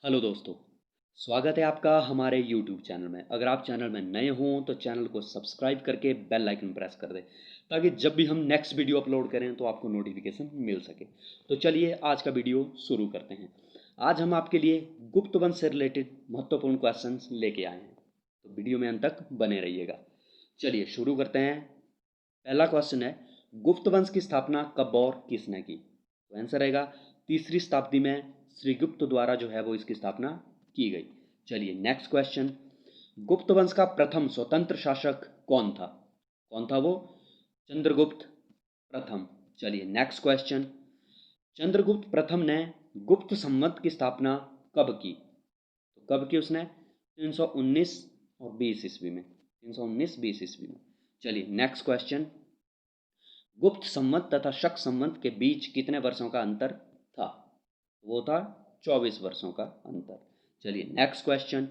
Hello दोस्तों, स्वागत है आपका हमारे यूट्यूब चैनल में। अगर आप चैनल में नए हों तो चैनल को सब्सक्राइब करके बेल आइकन प्रेस कर दें ताकि जब भी हम नेक्स्ट वीडियो अपलोड करें तो आपको नोटिफिकेशन मिल सके। तो चलिए आज का वीडियो शुरू करते हैं। आज हम आपके लिए गुप्त वंश से रिलेटेड महत्वपूर्ण क्वेश्चंस लेके आए हैं, तो वीडियो में अंत तक बने रहिएगा। चलिए शुरू करते हैं। पहला क्वेश्चन है, गुप्त वंश की स्थापना कब और किसने की? तो आंसर रहेगा तीसरी शताब्दी में श्रीगुप्त द्वारा जो है वो इसकी स्थापना की गई। चलिए नेक्स्ट क्वेश्चन, गुप्त वंश का प्रथम स्वतंत्र शासक कौन था? कौन था वो? चंद्रगुप्त प्रथम। चलिए नेक्स्ट क्वेश्चन, चंद्रगुप्त प्रथम ने गुप्त संवत की स्थापना कब की? तो कब की उसने? 319 और 20 ईस्वी में। 319-20 ईस्वी में। चलिए नेक्स्ट क्वेश्चन, गुप्त संवत तथा शक संवत के बीच कितने वर्षों का अंतर था? वो था 24 वर्षों का अंतर। चलिए नेक्स्ट क्वेश्चन,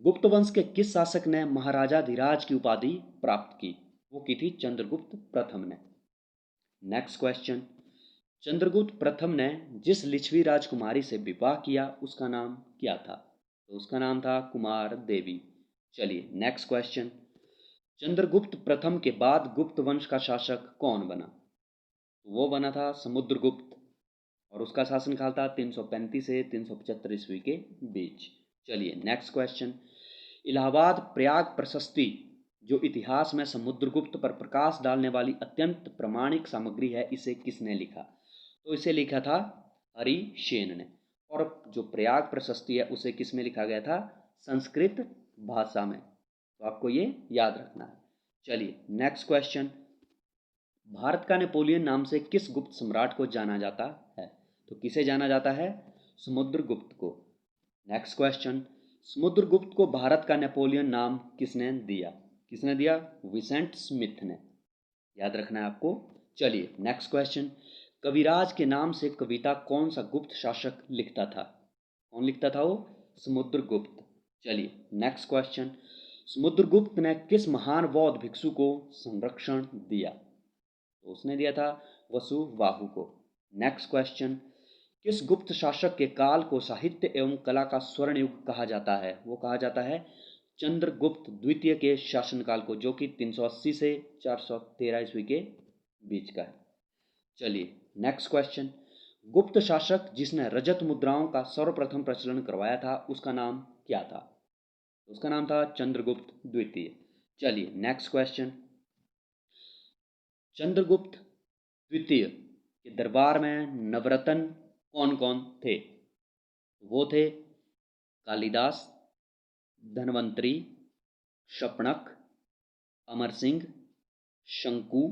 गुप्त वंश के किस शासक ने महाराजाधिराज की उपाधि प्राप्त की? वो की थी चंद्रगुप्त प्रथम ने। नेक्स्ट क्वेश्चन, चंद्रगुप्त प्रथम ने जिस लिच्छवी राजकुमारी से विवाह किया उसका नाम क्या था? तो उसका नाम था कुमार देवी। चलिए नेक्स्ट क्वेश्चन, चंद्रगुप्त प्रथम के बाद गुप्त वंश का शासक कौन बना? तो वो बना था समुद्रगुप्त और उसका शासनकाल था 335 से 375 ईस्वी के बीच। चलिए नेक्स्ट क्वेश्चन, इलाहाबाद प्रयाग प्रशस्ति जो इतिहास में समुद्रगुप्त पर प्रकाश डालने वाली अत्यंत प्रमाणिक सामग्री है, इसे किसने लिखा? तो इसे लिखा था हरिसेन ने। और जो प्रयाग प्रशस्ति है उसे किस में लिखा गया था? संस्कृत भाषा में। तो आपको ये याद रखना है। चलिए नेक्स्ट क्वेश्चन, भारत का नेपोलियन नाम से किस गुप्त सम्राट को जाना जाता है? तो किसे जाना जाता है? समुद्रगुप्त को। नेक्स्ट क्वेश्चन, समुद्रगुप्त को भारत का नेपोलियन नाम किसने दिया? किसने दिया? विसेंट स्मिथ ने। याद रखना है आपको। चलिए नेक्स्ट क्वेश्चन, कविराज के नाम से कविता कौन सा गुप्त शासक लिखता था? कौन लिखता था वो? समुद्रगुप्त। चलिए नेक्स्ट क्वेश्चन, समुद्रगुप्त ने किस महान बौद्ध भिक्षु को संरक्षण दिया? तो उसने दिया था वसुबाहु को। नेक्स्ट क्वेश्चन, किस गुप्त शासक के काल को साहित्य एवं कला का स्वर्ण युग कहा जाता है? वो कहा जाता है चंद्रगुप्त द्वितीय के शासनकाल को, जो कि 380 से 413 ईस्वी के बीच का है। चलिए नेक्स्ट क्वेश्चन, गुप्त शासक जिसने रजत मुद्राओं का सर्वप्रथम प्रचलन करवाया था उसका नाम क्या था? उसका नाम था चंद्रगुप्त द्वितीय। चलिए नेक्स्ट क्वेश्चन, चंद्रगुप्त द्वितीय के दरबार में नवरत्न कौन कौन थे? वो थे कालिदास, धनवंतरी, शपणक, अमर सिंह, शंकु,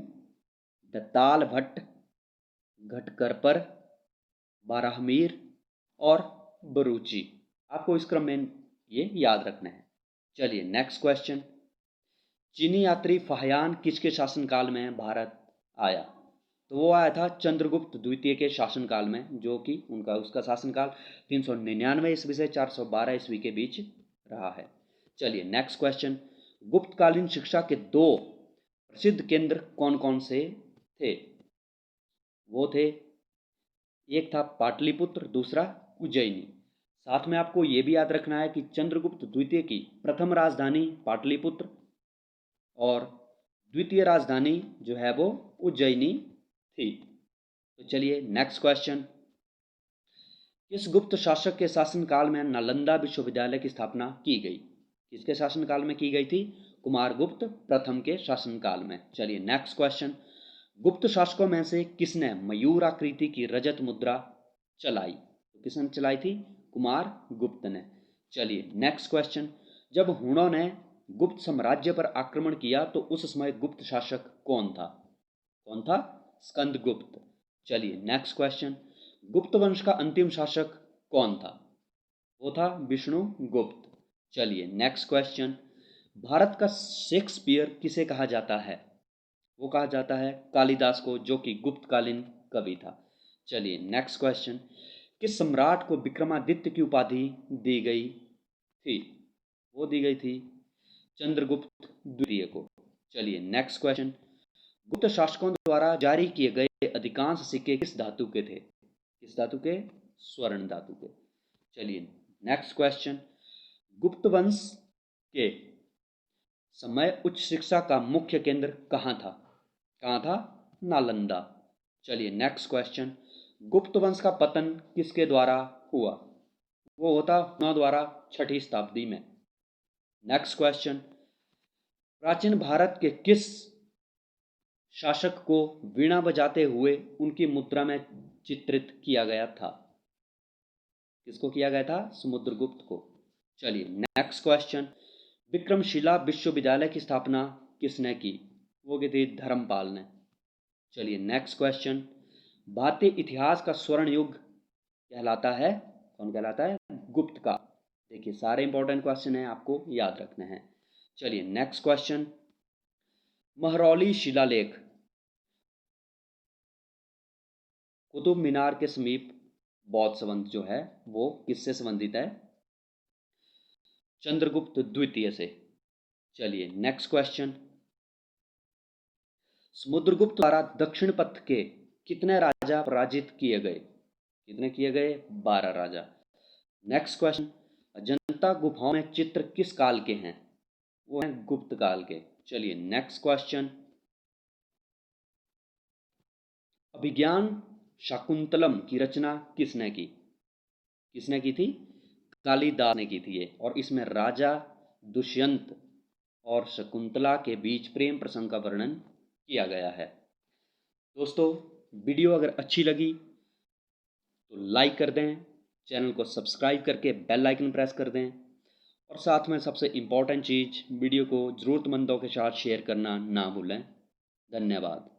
दत्ताल भट्ट, घटकरपर, बाराहमीर और बरूची। आपको इस क्रम में ये याद रखना है। चलिए नेक्स्ट क्वेश्चन, चीनी यात्री फाहियान किसके शासनकाल में भारत आया? तो वो आया था चंद्रगुप्त द्वितीय के शासनकाल में, जो कि उसका शासनकाल 399 ईस्वी से 412 ईस्वी के बीच रहा है। चलिए नेक्स्ट क्वेश्चन, गुप्तकालीन शिक्षा के दो प्रसिद्ध केंद्र कौन कौन से थे? वो थे, एक था पाटलिपुत्र, दूसरा उज्जैनी। साथ में आपको ये भी याद रखना है कि चंद्रगुप्त द्वितीय की प्रथम राजधानी पाटलिपुत्र और द्वितीय राजधानी जो है वो उज्जैनी थी। तो चलिए नेक्स्ट क्वेश्चन, किस गुप्त शासक के शासनकाल में नालंदा विश्वविद्यालय की स्थापना की गई? किसके शासनकाल में की गई थी? कुमारगुप्त प्रथम के शासनकाल में। चलिए नेक्स्ट क्वेश्चन, गुप्त शासकों में से किसने मयूर आकृति की रजत मुद्रा चलाई? तो किसने चलाई थी? कुमार गुप्त ने। चलिए नेक्स्ट क्वेश्चन, जब हुणों ने गुप्त साम्राज्य पर आक्रमण किया तो उस समय गुप्त शासक कौन था? कौन था? स्कंदगुप्त। चलिए नेक्स्ट क्वेश्चन, गुप्त वंश का अंतिम शासक कौन था? वो था विष्णुगुप्त। चलिए नेक्स्ट क्वेश्चन, भारत का शेक्सपियर किसे कहा जाता है? वो कहा जाता है कालिदास को, जो कि गुप्तकालीन कवि था। चलिए नेक्स्ट क्वेश्चन, किस सम्राट को विक्रमादित्य की उपाधि दी गई थी? वो दी गई थी चंद्रगुप्त द्वितीय को। चलिए नेक्स्ट क्वेश्चन, गुप्त शासकों द्वारा जारी किए गए अधिकांश सिक्के किस धातु के थे? किस धातु के? स्वर्ण धातु के। चलिए नेक्स्ट क्वेश्चन, गुप्त वंश के समय उच्च शिक्षा का मुख्य केंद्र कहाँ था? कहाँ था? नालंदा। चलिए नेक्स्ट क्वेश्चन, गुप्त वंश का पतन किसके द्वारा हुआ? वो होता हुआ द्वारा 6ठी शताब्दी में। नेक्स्ट क्वेश्चन, प्राचीन भारत के किस शासक को वीणा बजाते हुए उनकी मुद्रा में चित्रित किया गया था? किसको किया गया था? समुद्रगुप्त को। चलिए नेक्स्ट क्वेश्चन, विक्रमशिला विश्वविद्यालय की स्थापना किसने की? वो की थी धर्मपाल ने। चलिए नेक्स्ट क्वेश्चन, भारतीय इतिहास का स्वर्ण युग कहलाता है, कौन कहलाता है? गुप्त का। देखिए सारे इंपॉर्टेंट क्वेश्चन हैं, आपको याद रखने हैं। चलिए नेक्स्ट क्वेश्चन, महरौली शिलालेख कुतुब मीनार के समीप बौद्ध संबंध जो है वो किससे संबंधित है? चंद्रगुप्त द्वितीय से। चलिए नेक्स्ट क्वेश्चन, समुद्रगुप्त द्वारा दक्षिण पथ के कितने राजा पराजित किए गए? कितने किए गए? 12 राजा। नेक्स्ट क्वेश्चन, अजंता गुफाओं में चित्र किस काल के हैं? वो हैं गुप्त काल के। चलिए नेक्स्ट क्वेश्चन, अभिज्ञान शाकुंतलम की रचना किसने की? किसने की थी? कालिदास ने की थी ये, और इसमें राजा दुष्यंत और शकुंतला के बीच प्रेम प्रसंग का वर्णन किया गया है। दोस्तों वीडियो अगर अच्छी लगी तो लाइक कर दें, चैनल को सब्सक्राइब करके बेल आइकन प्रेस कर दें, और साथ में सबसे इम्पॉर्टेंट चीज़, वीडियो को ज़रूरतमंदों के साथ शेयर करना ना भूलें। धन्यवाद।